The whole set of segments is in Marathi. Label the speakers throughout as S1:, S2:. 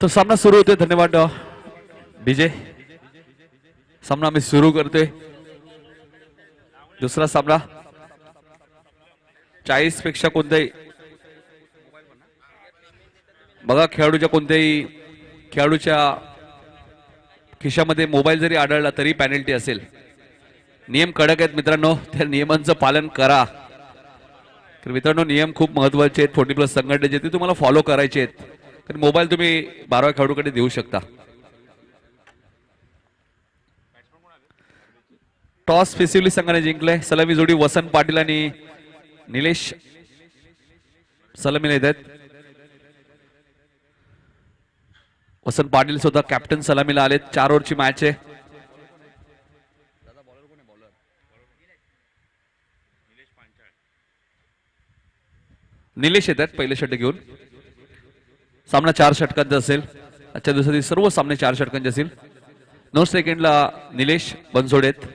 S1: तो सामना सुरू होतोय. धन्यवाद डीजे. सामना आम्ही सुरू करतोय. दुसरा सामना 40 पेक्षा कोणत्याही बघा खेळाडूच्या कोणत्याही खेळाडूच्या खिशामध्ये मोबाईल जरी आढळला तरी पेनल्टी असेल. नियम कडक आहेत मित्रांनो, त्या नियमांचं पालन करा. तर मित्रांनो नियम खूप महत्त्वाचे आहेत. 40+ संघटनेचे ते तुम्हाला फॉलो करायचे आहेत. तर मोबाईल तुम्ही 12व्या खेळाडूकडे देऊ शकता. टॉस फेसिवली संघाने जिंकले. सलामी जोडी वसंत पाटील आणि निलेश सलामीला येत आहेत. वसंत पाटील सुद्धा कॅप्टन सलामीला आलेत. 4 ओव्हरची मॅच आहे. निलेश येत आहेत पहिले षटक घेऊन. सामना 4 षटकांचा असेल. आजच्या दिवसातील सर्व सामने 4 षटकांचे असतील. 9 सेकंडला निलेश बनसोड आहेत.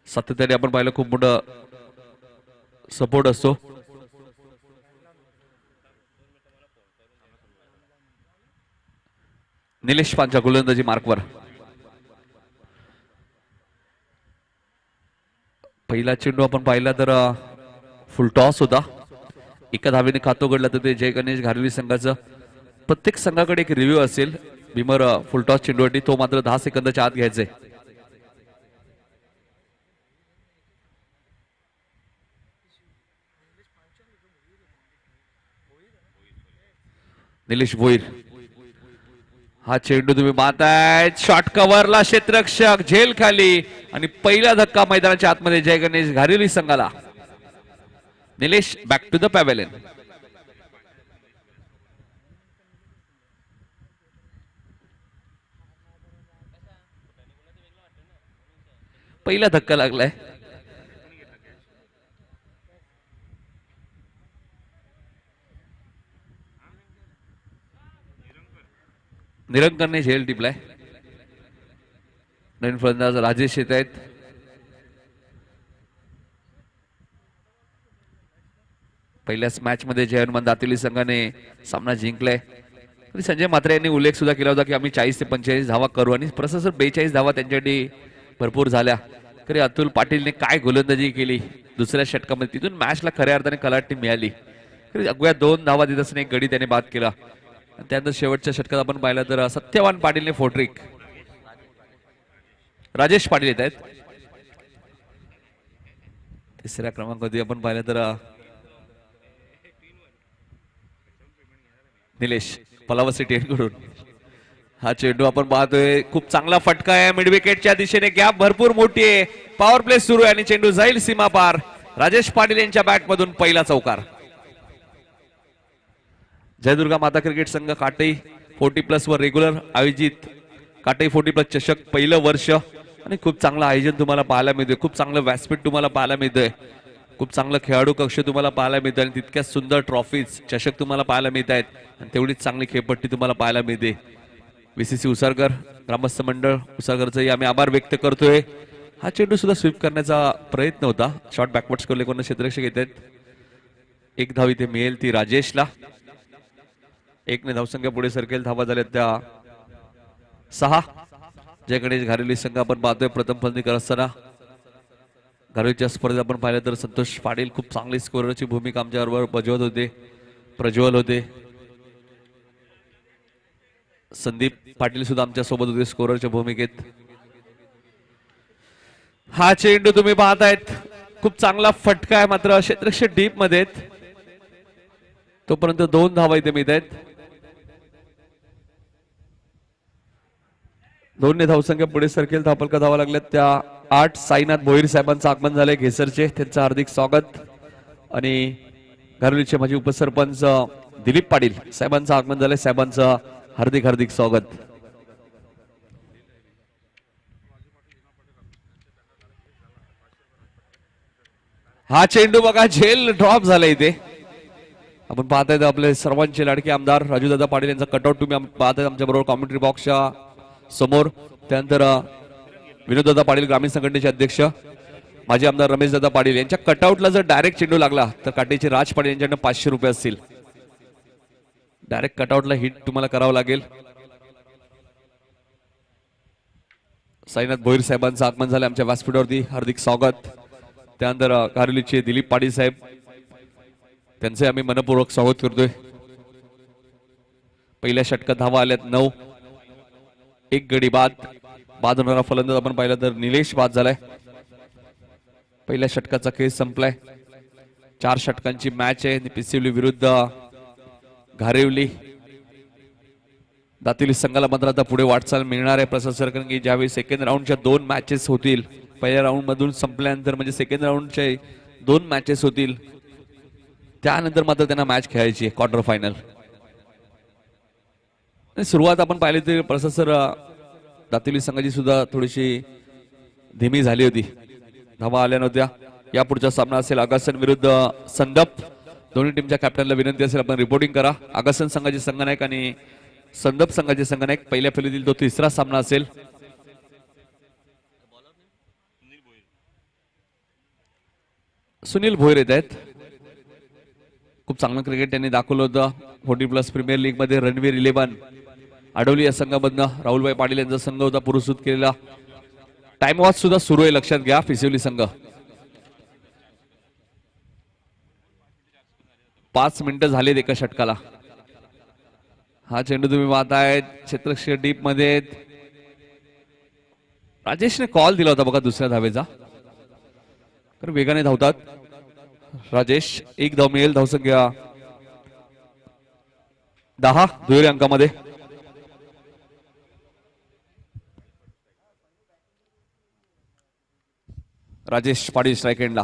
S1: सातत्याने आपण पाहिलं खूप मोठा सपोर्ट असतो. निलेश पांचा गोलंदाजी मार्कवर. पहिला चेंडू आपण पाहिला तर फुल टॉस होता. एका धावेने खातो घडला तर ते जय गणेश घारवी संघाचं. प्रत्येक संघाकडे एक रिव्ह्यू असेल भीमर फुल टॉस चेंडूसाठी. तो मात्र 10 सेकंदाच्या आत घ्यायचे. निलेश भोईर. हा चेंडू तुम्ही पाहताय शॉर्ट कव्हरला क्षेत्ररक्षक झेल खाली आणि पहिला धक्का मैदानाच्या आतमध्ये जय गणेश घारिवली संघाला. Nilesh back to the pavilion. पहिला धक्का लागलाय. निरंकरने झेल टिपलाय. नवीन फलंदाज राजेश येत आहेत. पहिल्याच मॅच मध्ये जय हनुमान दातिवली संघाने सामना जिंकलाय. संजय म्हात्रे यांनी उल्लेख सुद्धा केला होता की आम्ही 40 ते 45 धावा करू आणि प्रशासन 42 धावा त्यांच्यासाठी भरपूर झाल्या. तरी अतुल पाटीलने काय गोलंदाजी केली दुसऱ्या षटकामध्ये. तिथून मॅचला खऱ्या अर्थाने कलाटणी मिळाली. अगोदर 2 धावा देत असताना एक गडी त्याने बाद केला. त्यानंतर शेवटच्या षटकात आपण पाहिलं तर सत्यवान पाटीलने फोट्रिक. राजेश पाटील येत आहेत. तिसऱ्या क्रमांकावरती आपण पाहिलं तर निलेश पलावा सिटी कडून. हा चेंडू आपण पाहतोय खूप चांगला फटका आहे. मिड विकेटच्या दिशेने गॅप भरपूर मोठी आहे. पॉवर प्ले सुरू आहे आणि चेंडू जाईल सीमा पार. राजेश पाटील यांच्या बॅट मधून पहिला चौकार. जयदुर्गा माता क्रिकेट संघ काटई 40+ वर रेग्युलर आयोजित काटई 40+ चषक पहिलं वर्ष आणि खूप चांगलं आयोजन तुम्हाला पाहायला मिळतंय. खूप चांगलं व्यासपीठ तुम्हाला पाहायला मिळतंय. खूप चांगलं खेळाडू कक्ष तुम्हाला पाहायला मिळतं आणि तितक्याच सुंदर ट्रॉफीज चषक तुम्हाला पाहायला मिळत आहेत आणि तेवढीच चांगली खेळपट्टी तुम्हाला पाहायला मिळते. VCC उसारकर ग्रामस्थ मंडळ उसारकरचाही आम्ही आभार व्यक्त करतोय. हा चेंडू सुद्धा स्वीप करण्याचा प्रयत्न होता. शॉर्ट बॅकवर्ड्स करले कोण क्षेत्ररक्षक येत आहेत. 1 धाव इथे मिळेल ती राजेशला. 1 ने धावसंख्या पुढे सरकेल. धावा झाल्या त्या 6. जय गणेश घारिवली संघ आपण पाहतोय प्रथम फलंदाजी करत असताना. घारिवलीच्या स्पर्धेत आपण पाहिलं तर संतोष पाटील खूप चांगली स्कोररची भूमिका आमच्याबरोबर बजावत होते. प्रज्वल होते. संदीप पाटील सुद्धा आमच्या सोबत होते स्कोररच्या भूमिकेत. हा चेंडू तुम्ही पाहतायत खूप चांगला फटका आहे मात्र क्षेत्ररक्षक डीप मध्ये. तोपर्यंत 2 धावा इथे मिळत आहेत. 2 ने धावसंख्या पुढे सरकेल. धावफलका धावा लागल्यात त्या 8. साईनाथ भोईर साहेबांचं आगमन झालंय घेसरचे. त्यांचं हार्दिक स्वागत. आणि घारिवलीचे माजी उपसरपंच दिलीप पाटील साहेबांचं आगमन झालंय. साहेबांचं हार्दिक हार्दिक स्वागत. हा चेंडू बघा झेल ड्रॉप झाला इथे. आपण पाहताय आपले सर्वांचे लाडके आमदार राजूदादा पाटील यांचा कटआउट तुम्ही पाहताय आमच्या बरोबर कॉमेंट्री बॉक्सच्या समोर. त्यानंतर विनोददादा पाटील ग्रामीण संघटनेचे अध्यक्ष माजी आमदार रमेशदादा पाटील यांच्या कटआउटला जर डायरेक्ट चेंडू लागला तर काटेचे राज पाटील यांच्याकडे 500 रुपये असतील. डायरेक्ट कटआउटला हिट तुम्हाला करावं लागेल. साईनाथ भोईर साहेबांचं आगमन झालं आमच्या व्यासपीठावरती, हार्दिक स्वागत. त्यानंतर कारुलीचे दिलीप पाटील साहेब, त्यांचे आम्ही मनपूर्वक स्वागत करतोय. पहिल्या षटकात धावा आल्यात 9. एक गडी बाद होणारा फलंदाज आपण पाहिला तर निलेश बाद झालाय. पहिल्या षटकाचा खेळ संपलाय. 4 षटकांची मॅच आहे. पिसिवली विरुद्ध घारिवली. दातिवली संघाला मात्र आता पुढे वाटचाल मिळणार आहे प्रशासर, कारण की ज्यावेळी सेकंड राऊंडच्या 2 मॅचेस होतील, पहिल्या राऊंड मधून संपल्यानंतर म्हणजे सेकंड राऊंडचे 2 मॅचेस होतील, त्यानंतर मात्र त्यांना मॅच खेळायची आहे क्वार्टर फायनल. सुरुवात आपण पाहिली तरी प्रशासर दातिवली संघाची सुद्धा थोडीशी धीमी झाली होती, धावा आल्या नव्हत्या. यापुढचा सामना असेल आगासन विरुद्ध संदप. दोन्ही टीमच्या कॅप्टनला विनंती असेल आपण रिपोर्टिंग करा. आगासन संघाचे संघनायक आणि संदप संघाचे संघनायक. पहिल्या फैलीतील तो तिसरा सामना असेल. सुनील भोईर येत आहेत. खूप चांगलं क्रिकेट त्यांनी दाखवलं होतं 40+ प्रीमियर लीग मध्ये. रणवीर 11 आडवली या संघामधनं राहुलभाई पाटील यांचा संघ होता पुरस्कृत केलेला. टाइम वॉच सुद्धा सुरू आहे, लक्षात घ्या. फिसिवली संघ 5 मिनिटं झालेत एका षटकाला. हा चेंडू तुम्ही पाहताय क्षेत्ररक्षक डीप मध्ये. राजेशने कॉल दिला होता बघा दुसऱ्या धावेचा, तर वेगाने धावतात राजेश. 1 धाव मिळेल. धावसंख्या 10 दुहेरी अंकामध्ये. राजेश पाटील स्ट्राईक एंडला.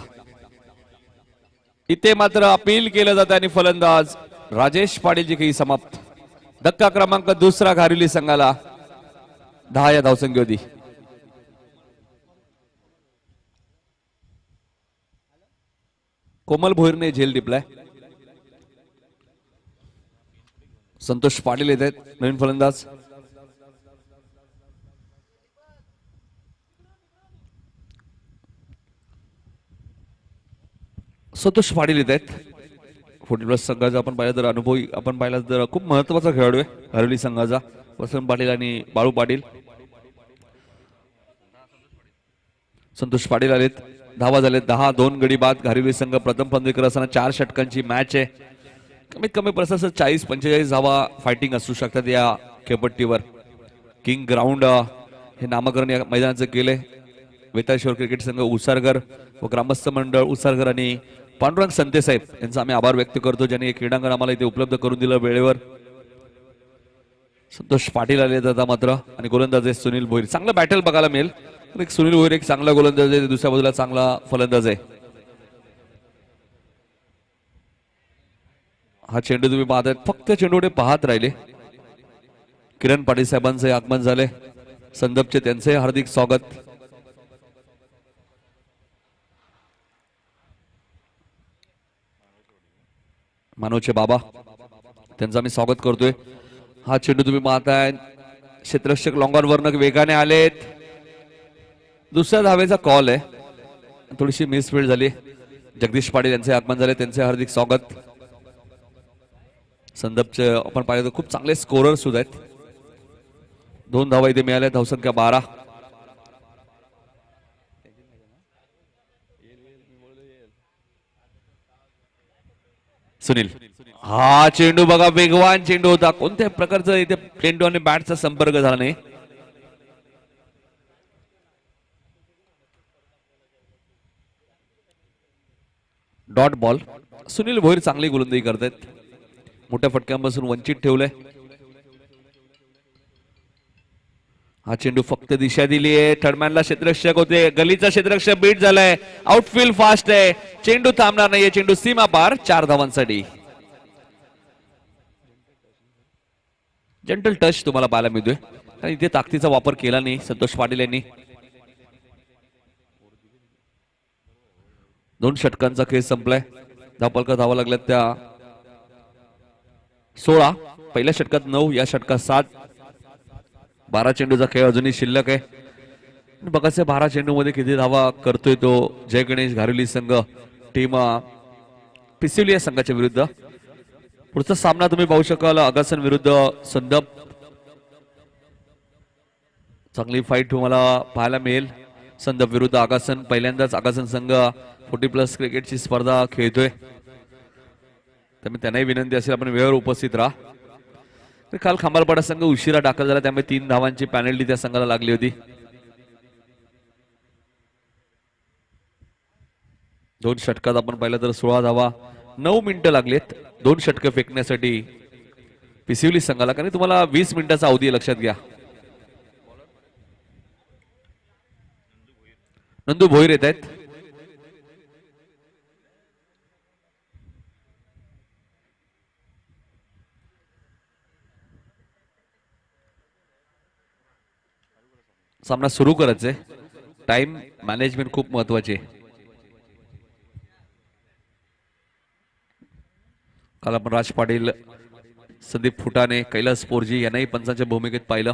S1: इथे मात्र अपील केलं जातं आणि फलंदाज राजेश पाटीलची खेळी समाप्त. धक्का क्रमांक 2 घारिवली संघाला. 10 या धावसंख्येवरती. कोमल भोईरने झेल टिपलाय. संतोष पाटील येत आहेत नवीन फलंदाज. संतोष पाटील येत आहेत. 40+ संघाचा आपण पाहिलं तर अनुभवी, आपण पाहिला तर खूप महत्वाचा खेळाडू आहे घारिवली संघाचा. वसंत पाटील आणि बाळू पाटील. संतोष पाटील आलेत. धावा झालेत 10. 2 गडी बाद. घारिवली संघ प्रथम फलंदाजी असताना 4 षटकांची मॅच आहे. कमीत कमी प्रशासन 40-45 धावा फायटिंग असू शकतात या खेळपट्टीवर. किंग ग्राउंड हे नामकरण या मैदानाचं केलंय. वेताळेश्वर क्रिकेट संघ उसारगर व ग्रामस्थ मंडळ उसारगर आणि पांडुरंग संते साहेब यांचा आम्ही आभार व्यक्त करतो, ज्यांनी क्रीडांगण आम्हाला इथे उपलब्ध करून दिलं वेळेवर. संतोष पाटील आले आता मात्र आणि गोलंदाज आहे सुनील भोईर. चांगलं बॅटल बघायला मिळेल. एक सुनील भोईर एक चांगला गोलंदाज आहे, दुसऱ्या बाजूला चांगला फलंदाज आहे. हा चेंडू तुम्ही पाहताय, फक्त चेंडूकडे पाहत राहिले. किरण पाटील साहेबांचे आगमन झाले. संदपचे त्यांचे हार्दिक स्वागत. मानवचे बाबा त्यांचं आम्ही स्वागत करतोय. हा चेंडू तुम्ही पाहताय क्षेत्ररक्षक लॉंगॉन वरनं वेगाने आलेत. दुसऱ्या धावेचा कॉल आहे, थोडीशी मिसफील्ड झाली. जगदीश पाटील यांचे आगमन झाले, त्यांचे हार्दिक स्वागत. संदपचे आपण पाहिलं तर खूप चांगले स्कोरर सुद्धा आहेत. 2 धावा इथे मिळाल्या. धावसंख्या 12. सुनील, हा चेंडू बघा वेगवान चेंडू होता. कोणत्या प्रकारचा इथे चेंडू आणि बॅटचा संपर्क झाला नाही. Dot ball. सुनील भोईर चांगली गोलंदाजी करतायत. मोठ्या फटक्यांपासून वंचित ठेवलंय. हा चेंडू फक्त दिशा दिली आहे. थर्डमॅनला क्षेत्ररक्षक होते, गलीचा क्षेत्ररक्षक बीट झालाय. आउटफील्ड फास्ट आहे. चेंडू थांबणार नाहीये. चेंडू सीमा पार. 4 धावांसाठी. जंटल टच तुम्हाला पाहायला मिळतोय, कारण इथे ताकदीचा वापर केला नाही संतोष पाटील यांनी. 2 षटकांचा खेळ संपलाय. धावपलका धावा लागल्यात त्या 16. पहिल्या षटकात 9, या षटकात 7. 12 चेंडूचा खेळ अजूनही शिल्लक आहे. बघायचं 12 चेंडू मध्ये किती धावा करतोय तो जय गणेश घारिवली संघ. टीम पिसिवली या संघाच्या विरुद्ध. पुढचा सामना तुम्ही पाहू शकाल आगासन विरुद्ध संदप. चांगली फाईट तुम्हाला पाहायला मिळेल. संदप विरुद्ध आगासन. पहिल्यांदाच आगासन संघ 40+ क्रिकेटची स्पर्धा खेळतोय, त्यामुळे त्यांनाही विनंती असेल आपण वेळेवर उपस्थित राहा. काल खांबालपाडा संघ उशिरा दाखल झाला, त्यामुळे 3 धावांची पॅनल्टी त्या संघाला लागली होती. 2 षटकात आपण पाहिलं तर 16 धावा 9 मिनिटं लागलेत 2 षटकं फेकण्यासाठी पिसिवली संघाला. कारण तुम्हाला 20 मिनिटाचा अवधी लक्षात घ्या. नंदू भोईर येत आहेत. सामना सुरू करायचंय. टाइम मॅनेजमेंट खूप महत्वाचे. काल आपण राज पाटील, संदीप फुटाणे, कैलास पोरजी यांनाही पंचांच्या भूमिकेत पाहिलं.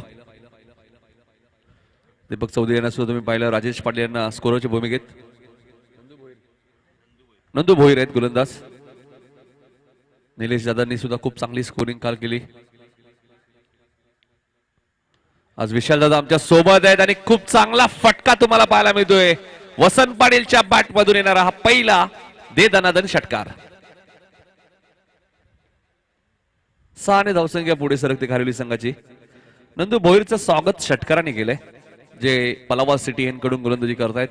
S1: दीपक चौधरी यांना सुद्धा तुम्ही पाहिलं. राजेश पाटील यांना स्कोरच्या भूमिकेत. नंदू भोईर आहेत गोलंदाज. निलेश दादांनी सुद्धा खूप चांगली स्कोरिंग काल केली. आज विशाल दादा आमच्या सोबत आहेत आणि खूप चांगला फटका तुम्हाला पाहायला मिळतोय. वसंत पाटीलच्या बॅट मधून येणारा हा पहिला दे दनादन षटकार. 6 धावसंख्या पुढे सरकते खारिवली संघाची. नंदू भोईरचं स्वागत षटकाराने केलंय, जे पलावा सिटी यांकडून गोलंदाजी करतायत.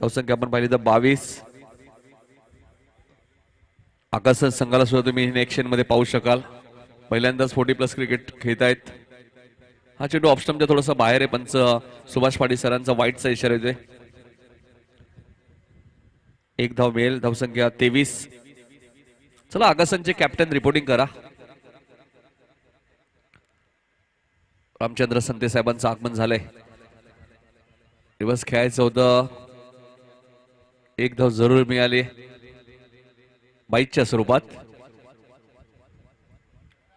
S1: धावसंख्या आपण पाहिली तर 22. आकाशन संघाला सुद्धा तुम्ही नेक्शन मध्ये पाहू शकाल. पहिल्यांदाच 40+ क्रिकेट खेळतायत. हा चेंडू ऑफस्टमच्या थोडासा बाहेर आहे. पंच सुभाष पाटील सरांचा वाईटचा इशारा येतोय. 1 धाव मिळेल. धावसंख्या 23. चला आगासनचे कॅप्टन रिपोर्टिंग करा. रामचंद्र संते साहेबांचं आगमन झालंय. दिवस खेळायचं होतं. 1 धाव जरूर मिळाली बाईकच्या स्वरूपात.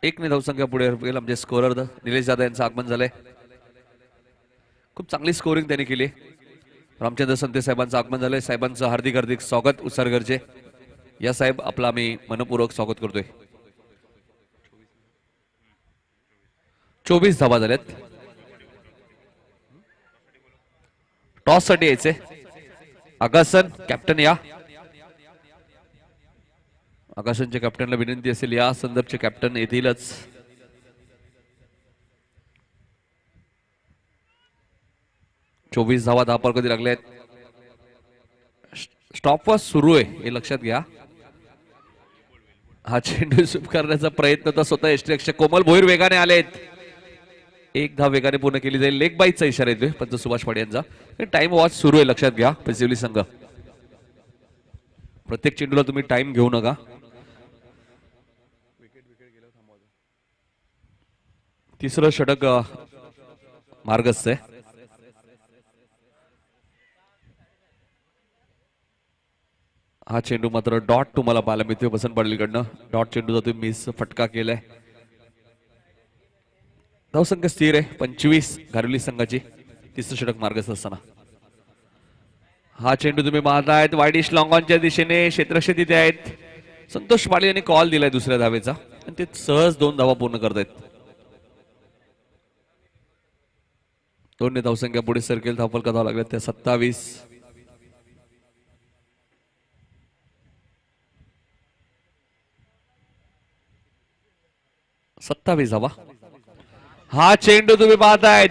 S1: 1 ने धावसंख्या पुढे गेल. म्हणजे स्कोरर निलेश दादा यांचं आगमन झालंय. खूप चांगली स्कोरिंग त्यांनी केली. रामचंद्र संते साहेबांचं आगमन झालंय. साहेबांचं हार्दिक हार्दिक स्वागत उसरगरचे. या साहेब आपला आम्ही मनपूर्वक स्वागत करतोय. 24 धावा झाल्यात. टॉस साठी यायचे. आगासन कॅप्टन या. आकाशनच्या कॅप्टनला विनंती असेल या संदर्भचे कॅप्टन येतीलच. चोवीस धावा 10 पार कधी लागले आहेत. स्टॉपवर सुरू आहे हे लक्षात घ्या. हा चेंडू स्वीप करण्याचा प्रयत्न तर स्वतः यष्टीरक्षक कोमल भोईर वेगाने आलेत. 1 धाव वेगाने पूर्ण केली जाईल. लेग बाईचा इशारा येतोय पंच सुभाष पाटील यांचा. टाइम वॉच सुरू आहे लक्षात घ्या. पिसिवली संघ प्रत्येक चेंडूला तुम्ही टाइम घेऊ नका. तिसरं षटक मार्गस्थ आहे. हा चेंडू मात्र डॉट तुम्हाला पाहायला मिळतोय वसंत पाटीलकडनं. डॉट चेंडूचा तुम्ही मिस फटका केलाय. धावसंख्या स्थिर आहे 25 घारिवली संघाची. तिसरं षटक मार्गस्थ असताना हा चेंडू तुम्ही पाहतायत वाईडिश लॉंगॉनच्या दिशेने. क्षेत्ररक्षक तिथे आहेत. संतोष पाटील यांनी कॉल दिलाय दुसऱ्या धावेचा आणि ते सहज 2 धावा पूर्ण करतायत. 2 ने धावसंख्या पुढे सरकेल. धावफल का धाव लागल्या त्या 27. धावा. हा चेंडू तुम्ही पाहतायत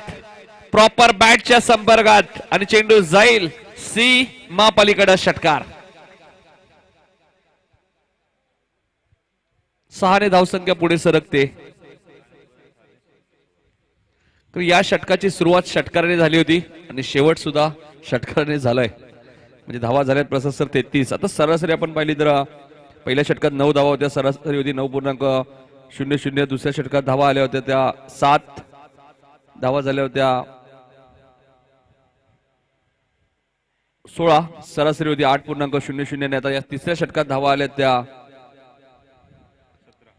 S1: प्रॉपर बॅटच्या संपर्कात आणि चेंडू जाईल सीमा पलीकडे. षटकार. 6 ने धावसंख्या पुढे सरकते. तर या षटकाची सुरुवात षटकाराने झाली होती आणि शेवट सुद्धा षटकाराने झालाय. म्हणजे धावा झाल्यात प्रशासर 33. आता सरासरी आपण पाहिली तर पहिल्या षटकात 9 धावा होत्या. सरासरी होती 9.00. दुसऱ्या षटकात धावा आल्या होत्या त्या 7 धावा झाल्या होत्या. 16 सरासरी होती 8.00. आता या तिसऱ्या षटकात धावा आल्या त्या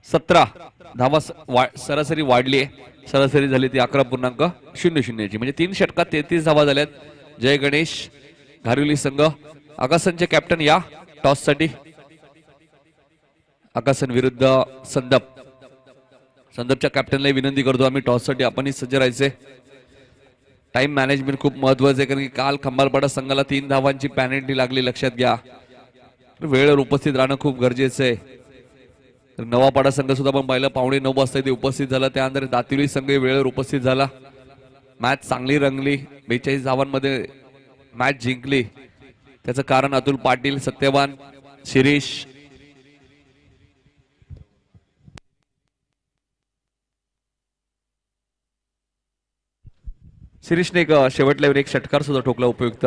S1: 17 धावा सरासरी वाढली आहे. सरासरी झाली ती 11.00 म्हणजे 3 षटकात 33 धावा झाल्यात. जय गणेश घारिवली संघ. आकाशनचे कॅप्टन या टॉस साठी. आकाशन विरुद्ध संदप. संदपच्या कॅप्टनला विनंती करतो आम्ही टॉससाठी आपणही सज्ज राहायचे. टाइम मॅनेजमेंट खूप महत्वाचं आहे कारण की काल खंबालपाडा संघाला 3 धावांची पॅनल्टी लागली, लक्षात घ्या. वेळेवर उपस्थित राहणं खूप गरजेचं आहे. तर नवापाडा संघ सुद्धा आपण पाहिलं 8:45 वाजता इथे उपस्थित झाला. त्यानंतर दातिवली संघ वेळेवर उपस्थित झाला. मॅच चांगली रंगली, 42 धावांमध्ये मॅच जिंकली. त्याचं कारण अतुल पाटील, सत्यवान, शिरीष, शिरीषने एक शेवटल्यावर एक षटकार सुद्धा ठोकला उपयुक्त.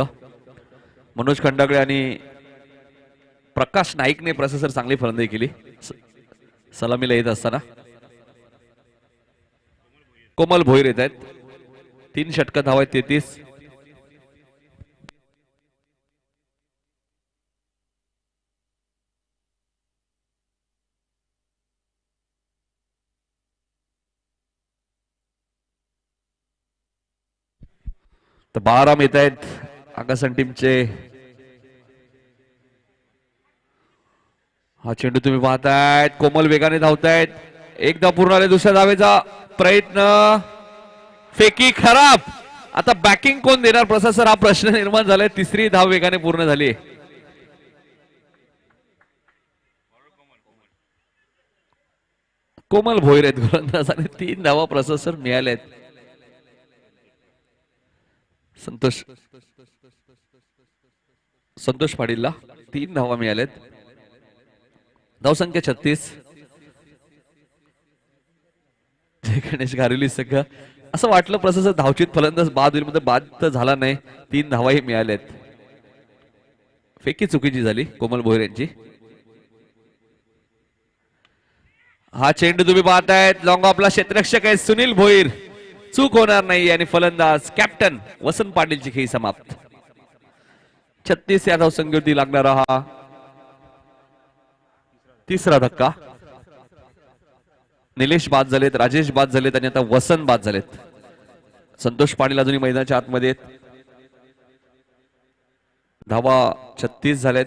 S1: मनोज खंडागळे आणि प्रकाश नाईकने प्रशासर चांगली फलंदाजी केली सलामीला येत असताना. कोमल भोईर येत आहेत. 3 षटक धावा आहेत 33. तर बाळाराम येत आहेत आकाशन टीमचे. हा चेंडू तुम्ही पाहतायत, कोमल वेगाने धावतायत. एकदा पूर्ण आले, दुसऱ्या धावेचा प्रयत्न, फेकी खराब. आता बॅकिंग कोण देणार प्रशासर हा प्रश्न निर्माण झालाय. 3री धाव वेगाने पूर्ण झाली. कोमल भोईर आहेत गोलंदाज आणि 3 धावा प्रशासर मिळाल्या आहेत. संतोष पाटीलला 3 धावा मिळाल्यात. धावसंख्या 36. जय गणेश घारिली संघ असं वाटलं प्रशासक धावचित फलंदाज बाद होईल, मध्ये बाद तर झाला नाही. 3 धावाही मिळाल्यात. फेकी चुकीची झाली कोमल भोईर यांची. हा चेंडू तुम्ही पाहतायत, लॉंग ऑफला क्षेत्ररक्षक आहे सुनील भोईर. चूक होणार नाही आणि फलंदाज कॅप्टन वसंत पाटीलची खेळी समाप्त. 36 या धावसंख्येवरती लागणारा हा 3रा धक्का. निलेश बाद झालेत, राजेश बाद झालेत आणि आता वसंत बाद झालेत. संतोष पाटील अजूनही मैदानाच्या आतमध्ये आहेत. धावा 36 झालेत.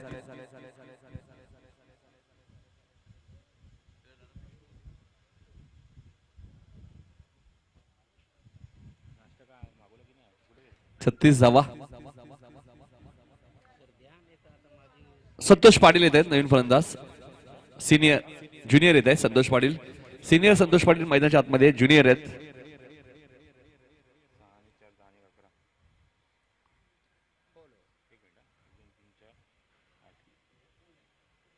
S1: धावा. संतोष पाटील येत आहेत नवीन फलंदाज. ज्युनियर येत आहे संतोष पाटील. सिनियर संतोष पाटील मैदानाच्या आतमध्ये, ज्युनियर आहेत.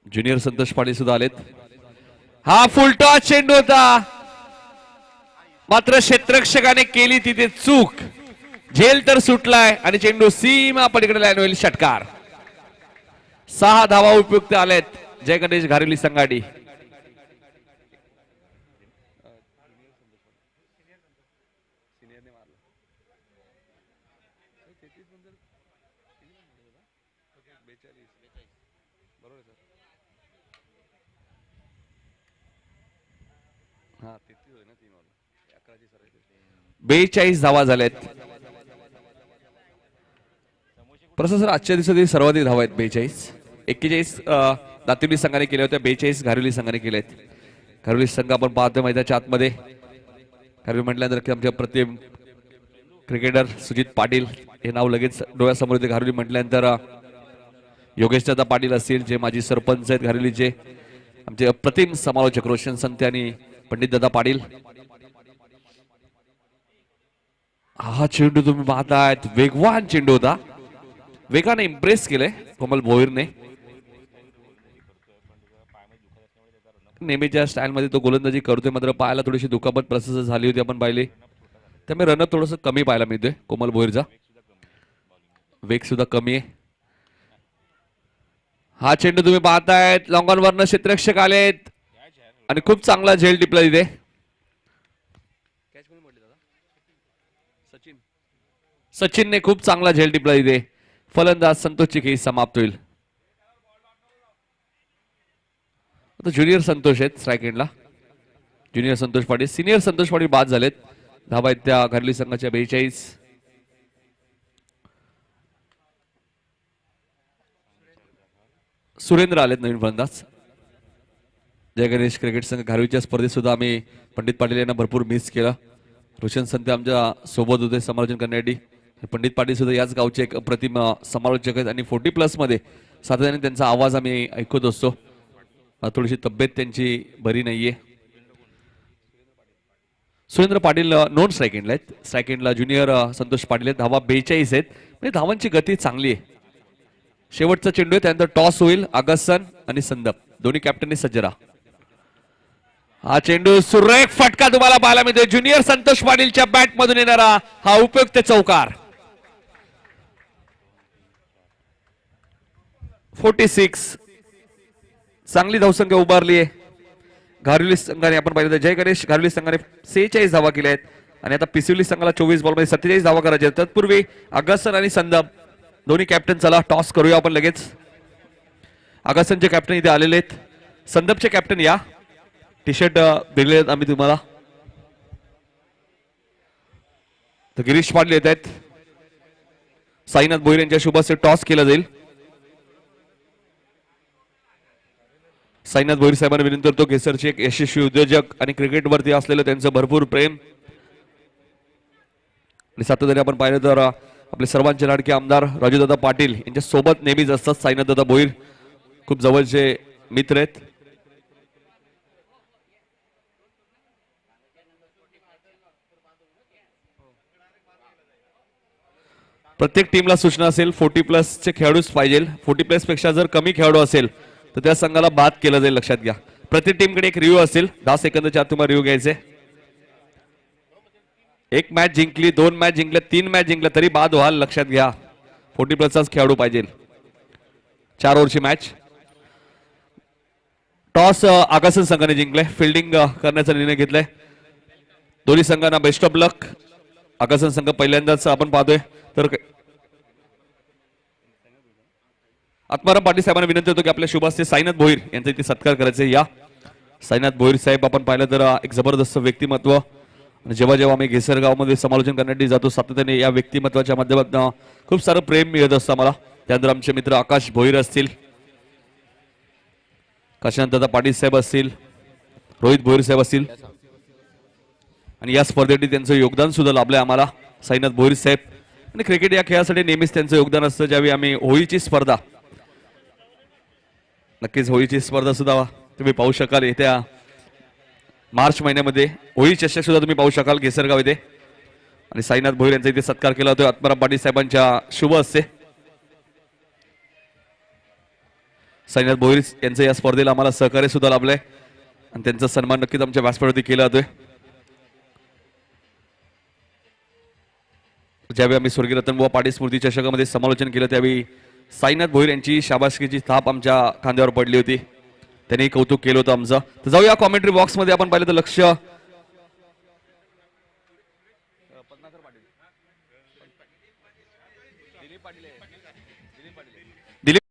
S1: ज्युनियर संतोष पाटील सुद्धा आलेत. हा फुलटॉस चेंडू होता, मात्र क्षेत्ररक्षकाने केली तिथे चूक. झेल तर सुटलाय आणि चेंडू सीमा पलीकडे लाईन होईल. षटकार. 6 धावा उपयुक्त आलेत जय गणेश घारिली संघाडी. हा 42 धावा झाल्यात. प्रशासर आजच्या दिवसातील सर्वाधिक धावा आहेत 42. 41 दातिवली संघाने केल्या होत्या, 42 घारिवली संघाने केल्या आहेत. घारिवली संघ आपण पाहतोय मैदानाच्या आतमध्ये. घारिवली म्हटल्यानंतर की आमच्या प्रतिम क्रिकेटर सुजित पाटील हे नाव लगेच डोळ्यासमोर येते. घारिवली म्हटल्यानंतर योगेश दादा पाटील असतील जे माजी सरपंच आहेत घारिवलीचे, आमचे अप्रतिम समालोचक रोशन संते आणि पंडित दादा पाटील. हा चेंडू तुम्ही पाहतायत, वेगवान चेंडू होता. वेगाने इम्प्रेस केले कोमल भोईरने. नेहमीच्या स्टाईल मध्ये तो गोलंदाजी करतोय, मात्र पायाला थोडीशी दुखापत प्रसन्न झाली होती आपण पाहिली, त्यामुळे रन थोडस कमी पाहायला मिळतोय कोमल भोईरचा. वेग सुद्धा कमी आहे. हा चेंडू तुम्ही पाहतायत, लॉंग ऑन वरनं क्षेत्ररक्षक आलेत आणि खूप चांगला झेल टिपला तिथे. सचिनने खूप चांगला झेल टिपला तिथे. फलंदाज संतोषची खेळी समाप्त होईल. आता ज्युनियर संतोष आहेत स्ट्राईक एंडला. ज्युनियर संतोष पाटील, सिनियर संतोष पाटील बाद झालेत. धावा आहेत त्या घारिवली संघाच्या 42. सुरेंद्र आलेत नवीन फलंदाज. जय गणेश क्रिकेट संघ घारवीच्या स्पर्धेत सुद्धा आम्ही पंडित पाटील यांना भरपूर मिस केलं. रोशन संत आमच्या सोबत होते समालोचन करण्यासाठी. पंडित पाटील सुद्धा याच गावचे एक अप्रतिम समालोचक आहेत आणि 40+ मध्ये सातत्याने त्यांचा आवाज आम्ही ऐकत असतो. थोडीशी तब्येत त्यांची बरी नाहीये. सुरेंद्र पाटील नॉन स्ट्राईक एंडला आहेत. स्ट्राईक एंडला ज्युनियर संतोष पाटील आहेत. धावा 42 आहेत. म्हणजे धावांची गती चांगली आहे. शेवटचा चेंडू आहे, त्यानंतर टॉस होईल. आगसन आणि संदप दोन्ही कॅप्टननी सज्ज राहा. हा चेंडू सुरेख फटका तुम्हाला पाहायला मिळतोय. ज्युनियर संतोष पाटीलच्या बॅट मधून येणारा हा उपयुक्त चौकार. 46 चांगली धावसंख्या उभारली आहे घारवली संघाने. आपण पाहिलं तर जय गणेश घारवली संघाने 46 धावा केल्या आहेत आणि आता पिसिवली संघाला 24 बॉलमध्ये 47 धावा करायच्या आहेत. तत्पूर्वी आगसन आणि संदप दोन्ही कॅप्टन चला टॉस करूया आपण लगेच. आगसनचे कॅप्टन इथे आलेले आहेत. संदपचे कॅप्टन या. टी शर्ट दिले आहेत आम्ही तुम्हाला. तर गिरीश पाटील येत आहेत. साईनाथ भोईर यांच्या शुभ हस्ते टॉस केला जाईल. साईनाथ भोईर साहेबांना विनंती करतो. केसरचे एक यशस्वी उद्योजक आणि क्रिकेटवरती असलेलं त्यांचं भरपूर प्रेम आणि सातत्याने आपण पाहिलं तर आपले सर्वांचे लाडके आमदार राजूदादा पाटील यांच्या सोबत नेहमीच असतात. साईनाथदादा भोईर खूप जवळचे मित्र आहेत. प्रत्येक टीमला सूचना असेल 40+ चे खेळाडूच पाहिजे. 40+ पेक्षा जर कमी खेळाडू असेल तर त्या संघाला बाद केलं जाईल. लक्षात घ्या. प्रत्येक टीमकडे एक रिव्ह्यू असेल. 10 सेकंदाच्या आत तुम्हाला रिव्ह्यू घ्यायचे. एक मॅच जिंकली, 2 मॅच जिंकल्या, 3 मॅच जिंकल्या तरी बाद व्हाल. लक्षात घ्या. 40+ खेळाडू पाहिजे. 4 ओव्हरची मॅच. टॉस आगसन संघाने जिंकले. फिल्डिंग करण्याचा निर्णय घेतलाय. दोन्ही संघांना बेस्ट ऑफ लक. आगसन संघ पहिल्यांदाच आपण पाहतोय. तर आत्माराम पाटील साहेबांना विनंती होतो की आपल्या शुभास्ते साईनाथ भोईर यांचा इथे सत्कार करायचे. या साईनाथ भोईर साहेब आपण पाहिलं तर एक जबरदस्त व्यक्तिमत्व. जेव्हा जेव्हा आम्ही घेसर गावामध्ये समालोचन करण्यासाठी जातो सातत्याने या व्यक्तिमत्वाच्या माध्यमातून खूप सारं प्रेम मिळत असतं आम्हाला. त्यानंतर आमचे मित्र आकाश भोईर असतील, काशीनाथदादा पाटील साहेब असतील, रोहित भोईर साहेब असतील आणि या स्पर्धेसाठी त्यांचं योगदान सुद्धा लाभलंय आम्हाला. साईनाथ भोईर साहेब आणि क्रिकेट या खेळासाठी नेहमीच त्यांचं योगदान असतं. ज्यावेळी आम्ही होळीची स्पर्धा, नक्कीच होळीची स्पर्धा सुद्धा तुम्ही पाहू शकाल येत्या मार्च महिन्यामध्ये. होळी चषक सुद्धा तुम्ही पाहू शकाल केसरगाव येथे. आणि साईनाथ भोईर यांचा इथे सत्कार केला होता आत्माराम पाटील साहेबांच्या शुभ हस्ते. साईनाथ भोईर यांचं या स्पर्धेला आम्हाला सहकार्य सुद्धा लाभलंय आणि त्यांचा सन्मान नक्कीच आमच्या व्यासपीठावरती केला जातोय. ज्यावेळी आम्ही स्वर्गीय रतनबुवा पाटील स्मृती चषकामध्ये समालोचन केलं त्यावेळी साईनाथ भोईर यांची शाबासकीची थाप आमच्या खांद्यावर पडली होती. त्यांनी कौतुक केलं होतं आमचं. तर जाऊया कॉमेंट्री बॉक्स मध्ये. आपण पाहिलं तर लक्ष दिलीप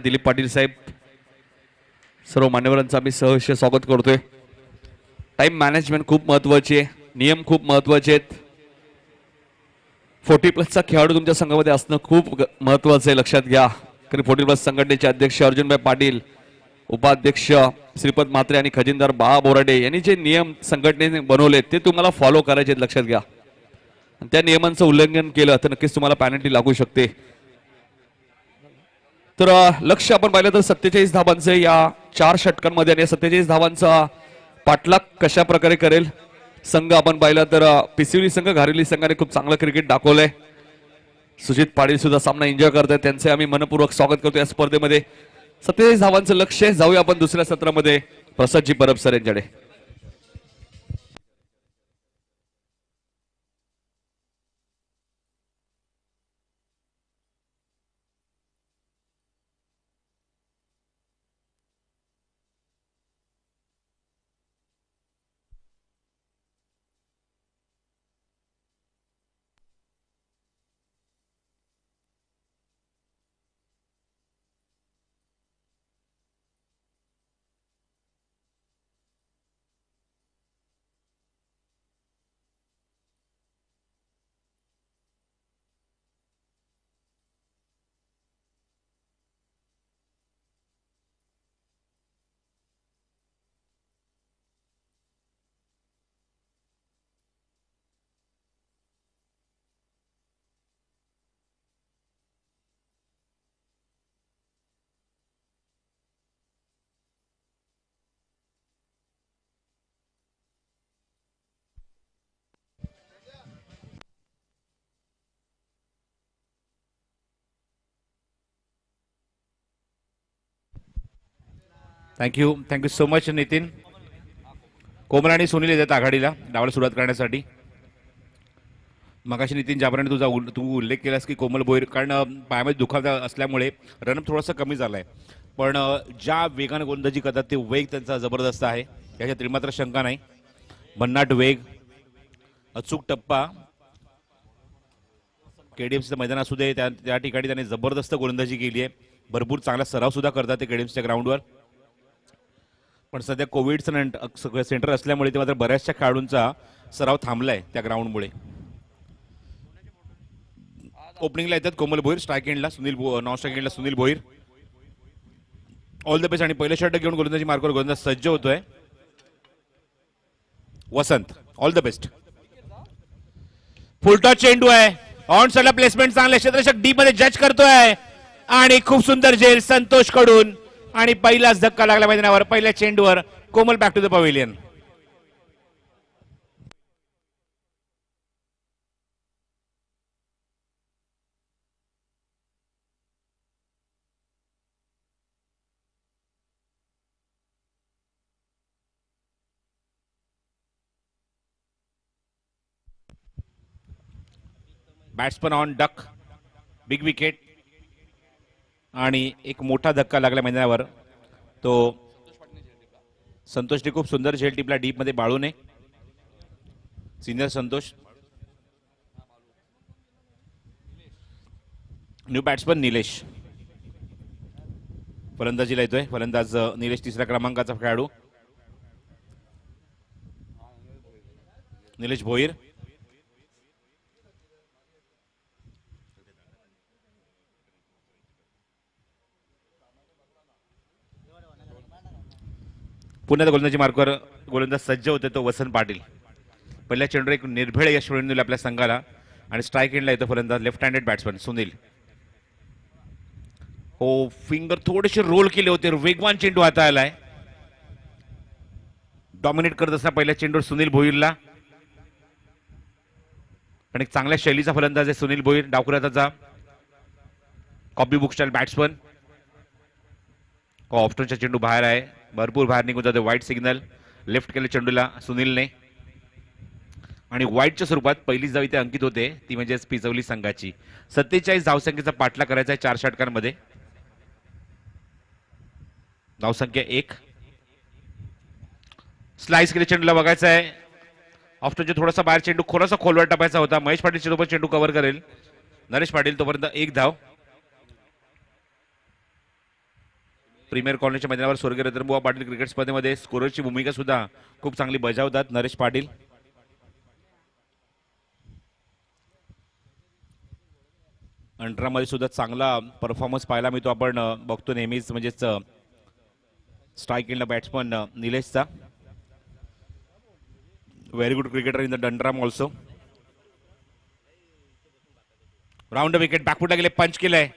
S1: दिलीप पाटील साहेब, सर्व मान्यवरांचं आम्ही सहर्ष स्वागत करतोय. टाइम मॅनेजमेंट खूप महत्वाची आहे. नियम खूप महत्वाचे आहेत. 40+ खेळाडू तुमच्या संघामध्ये असणं खूप महत्वाचं आहे. लक्षात घ्या. कारण 40+ संघटनेचे अध्यक्ष अर्जुनभाई पाटील, उपाध्यक्ष श्रीपद म्हात्रे आणि खजिनदार बाळा बोराडे यांनी जे नियम संघटनेने बनवले ते तुम्हाला फॉलो करायचे आहेत. लक्षात घ्या. त्या नियमांचं उल्लंघन केलं तर नक्कीच तुम्हाला पेनल्टी लागू शकते. तर लक्ष आपण पाहिलं तर 47 धावांचं या 4 षटकांमध्ये आणि 47 धावांचा पाठलाग कशा प्रकारे करेल संघ आपण पाहिला तर पिसिवली संघ घारवली संघाने खूप चांगलं क्रिकेट दाखवलंय. सुजित पाटील सुद्धा सामना एन्जॉय करतायत. त्यांचे आम्ही मनपूर्वक स्वागत करतो या स्पर्धेमध्ये. 47 धावांचं लक्ष. जाऊया आपण दुसऱ्या सत्रामध्ये प्रसादजी परब सर यांच्याकडे.
S2: Thank you so much Nitin. Komal आणि सुनील येतात आघाडीला डावाला सुरुवात करण्यासाठी. मगाशी नितीन ज्याप्रमाणे तू उल्लेख केलास की कोमल भोईर कारण पायामध्ये दुखापत असल्यामुळे रनअप थोडासा कमी झाला आहे, पण ज्या वेगाने गोलंदाजी करतात ते वेग त्यांचा जबरदस्त आहे, याच्यात त्रिमात्र शंका नाही. भन्नाट वेग, अचूक टप्पा, केडीएमसीचं मैदान असू दे त्या ठिकाणी त्याने जबरदस्त गोलंदाजी केली आहे. भरपूर चांगला सराव सुद्धा करतात ते केडीएमसीच्या ग्राउंडवर. पण सध्या कोविडचं सेंटर असल्यामुळे ते मात्र बऱ्याचशा खेळाडूंचा सराव थांबलाय त्या ग्राउंडमुळे. ओपनिंगला येतात कोमल भोईर, स्ट्राईक एंडला नॉन स्ट्राईक एंडला Sunil Bhoir. All the best. आणि पहिलं षटक घेऊन गोलंदाजी मार्कवर गोलंदाज सज्ज होतोय Vasant. All the best. Full चेंडू आहे, ऑन साइडला प्लेसमेंट चांगले, क्षेत्ररक्षक डीप मध्ये जज करतोय आणि खूप सुंदर झेल संतोष कडून. आणि पहिलाच धक्का लागला मैदानावर पहिल्या चेंडूवर. Komal back to the pavilion. Batsman on duck, big wicket. आणि एक मोठा धक्का लागला मैदानावर, तो संतोषने खूप सुंदर झेल टिपला डीप मध्ये बाळूने. Senior Santosh. New batsman Nilesh फलंदाजीला येतोय. फलंदाज निलेश, तिसऱ्या क्रमांकाचा खेळाडू निलेश भोईर. पुन्हा गोलंदाजी मार्कवर गोलंदाज सज्ज होते तो वसंत पाटील. पहिल्या चेंडूवर एक निर्भेळ यश मिळवून दिलं आपल्या संघाला. आणि स्ट्राईक एंडला येतो फलंदाज लेफ्ट हँडेड बॅट्समन सुनील. हो, फिंगर थोडेसे रोल केले होते, वेगवान चेंडू हाताळलाय. डॉमिनेट करत असताना पहिल्या चेंडूवर सुनील भोईरला. पण एक चांगल्या शैलीचा फलंदाज आहे सुनील भोईर, डावखुराचा कॉपी बुक स्टाईल बॅट्समन. ऑप्शनचा चेंडू बाहेर आहे, भरपूर बाहेर निघून जातो. व्हाईट सिग्नल लेफ्ट केले चेंडूला सुनीलने. आणि व्हाईटच्या स्वरूपात पहिली जावी ते अंकित होते, ती म्हणजे पिचवली संघाची. 47 धावसंख्येचा पाठला करायचा आहे 4 षटकांमध्ये. धावसंख्या 1. स्लाइस केले चेंडूला बघायचा आहे. ऑफ्टनचे थोडासा बाहेर चेंडू थोडासा खोलवर टाकायचा होता. महेश पाटील चेंडू कव्हर करेल. नरेश पाटील तोपर्यंत 1 धाव. प्रीमियर कॉलनीच्या मैदानावर स्वर्गीय रतनबुवा पाटील क्रिकेट स्पर्धेमध्ये स्कोररची भूमिका सुद्धा खूप चांगली बजावतात नरेश पाटील. अंडरामध्ये सुद्धा चांगला परफॉर्मन्स पाहायला मिळतो. आपण बघतो नेहमीच, म्हणजेच स्ट्राईक एंडला बॅट्समन निलेशचा. Very good cricketer in the Dundrum also. Round wicket, बॅकफुटला गेले, पंच केलंय.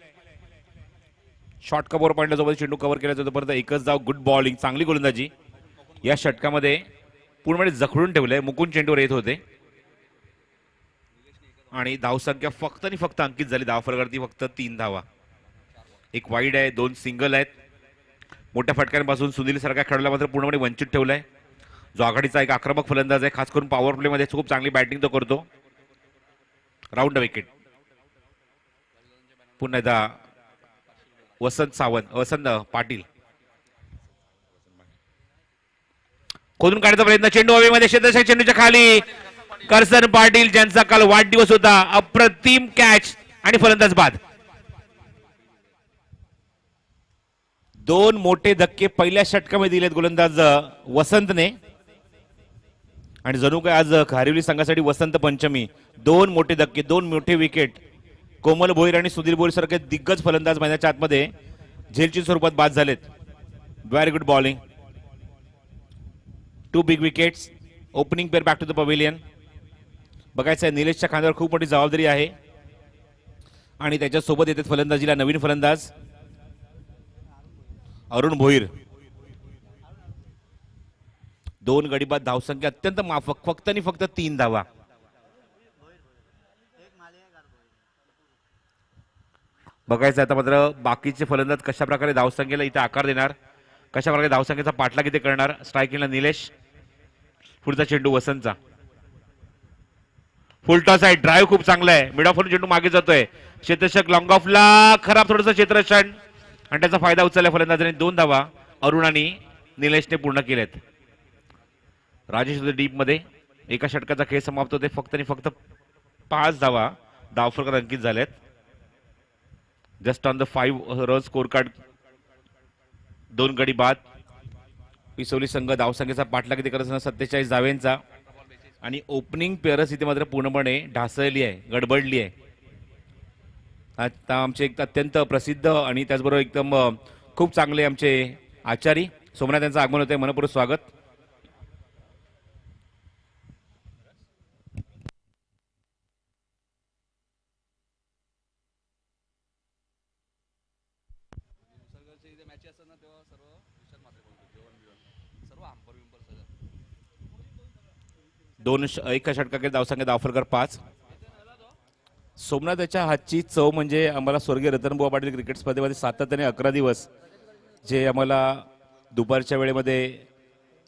S2: शॉर्ट कव्हर पॉईंटला जोपर्यंत चेंडू कव्हर केला जातो तोपर्यंत एकच धाव. गुड बॉलिंग, चांगली गोलंदाजी या षटकामध्ये पूर्णपणे जखडून ठेवलंय. मुकुंद चेंडूवर येत होते आणि धावसंख्या फक्त आणि फक्त अंकित झाली. धावफलकावरती फक्त 3 धावा. एक वाईड आहे, 2 सिंगल आहेत. मोठ्या फटक्यांपासून सुनील सारख्या खेळाडूला मात्र पूर्णपणे वंचित ठेवलाय. जो आघाडीचा एक आक्रमक फलंदाज आहे, खास करून पॉवर प्ले मध्ये खूप चांगली बॅटिंग तो करतो. Round wicket. पुन्हा एकदा वसंत पाटील खोदून काढण्याचा प्रयत्न. चेंडू हवेमध्ये, क्षेत्ररक्षक चेंडूच्या खाली. करसन पाटील ज्यांचा काल वाढदिवस होता, अप्रतिम कॅच आणि फलंदाज बाद. 2 मोठे धक्के पहिल्या षटकामध्ये दिलेत गोलंदाज वसंतने. आणि जणू काय आज खारिवली संघासाठी वसंत पंचमी. 2 मोठे धक्के, 2 मोठे विकेट. कोमल भोईर आणि सुधीर भोईर सारखे दिग्गज फलंदाज मैदानाच्या आतमध्ये झेलच्या स्वरूपात बाद झालेत. Very good bowling. 2 big wickets. Opening pair back to the pavilion. बघायचं आहे, निलेशच्या खांद्यावर खूप मोठी जबाबदारी आहे आणि त्याच्यासोबत येतात फलंदाजीला नवीन फलंदाज अरुण भोईर. 2 गडी बाद, धावसंख्या अत्यंत माफक, फक्त आणि फक्त 3 धावा. बघायचं आता मात्र बाकीचे फलंदाज कशा प्रकारे धावसंख्येला इथे आकार देणार, कशा प्रकारे धावसंख्येचा पाठलाग इथे करणार. स्ट्रायकिंगला निलेश. पुढचा चेंडू वसंतचा. फुल टॉस आहे. ड्राईव्ह खूप चांगला आहे. मिड ऑफ चेंडू मागे जातोय. क्षेत्ररक्षक लॉंग ऑफला खराब थोडंसं क्षेत्ररक्षण आणि त्याचा फायदा उचलला फलंदाजाने. 2 धावा अरुण आणि निलेशने पूर्ण केलेत. राजेश डीप मध्ये एका षटकाचा खेळ समाप्त होते. फक्त आणि फक्त 5 धावा धावफलकात अंकित झालेत. Just on the 5 run score card. 2 गडी बाद. पिसोली संघ धावसंख्येचा पाठलाग इथे करत असताना 47 धावेंचा आणि ओपनिंग पेअरच इथे मात्र पूर्णपणे ढासळली आहे, गडबडली आहे. आता आमचे एक अत्यंत प्रसिद्ध आणि त्याचबरोबर एकदम खूप चांगले आमचे आचारी सोमनाथ यांचं आगमन होते. मनपूर्वक स्वागत. एका षटकाकडे धावसंख्या धावफलकर 5. सोमनाथच्या हातची चव म्हणजे आम्हाला स्वर्गीय रतनबुवा पाटील क्रिकेट स्पर्धेमध्ये सातत्याने 11 दिवस जे आम्हाला दुपारच्या वेळेमध्ये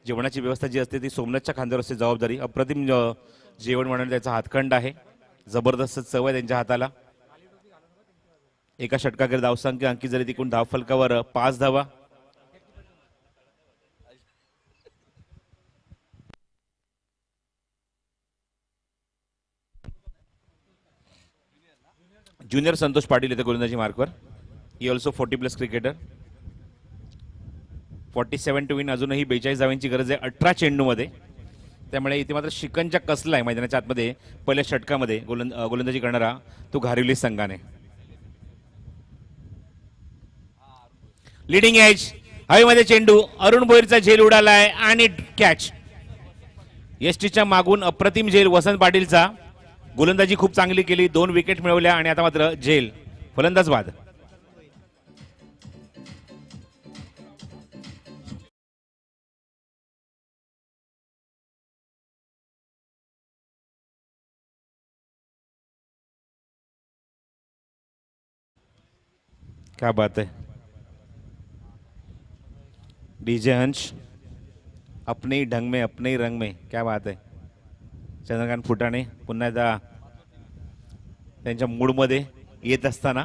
S2: जेवणाची व्यवस्था जी असते ती सोमनाथच्या खांद्यावर असते जबाबदारी. अप्रतिम जेवण म्हणून त्याचा हातखंड आहे. जबरदस्त चव आहे त्यांच्या हाताला. एका षटकाकडे धावसंख्या अंकित झाली. तिकडून धावफलकावर 5 धावा. ज्युनियर संतोष पाटील येथे गोलंदाजी मार्कवर. ही ऑल्सो 40+ क्रिकेटर. 47 to win. अजूनही 42 धावांची गरज आहे 18 चेंडूमध्ये. त्यामुळे इथे मात्र शिकंजा कसला आहे मैदानाच्या आतमध्ये. पहिल्या षटकामध्ये गोलंदाजी करणारा तो घारिवली संघाने. Leading age. हवेमध्ये चेंडू. अरुण भोईरचा झेल उडालाय आणि कॅच. एसटीच्या मागून अप्रतिम झेल वसंत पाटीलचा. गोलंदाजी खूप चांगली केली. 2 विकेट मिळवल्या आणि आता मात्र झेल. फलंदाज बाद. क्या बात है. डीजे हंस अपने ही ढंग में अपने ही रंग में. क्या बात है. चंद्रकांत फुटाणे पुन्हा एकदा त्यांच्या मूडमध्ये येत असताना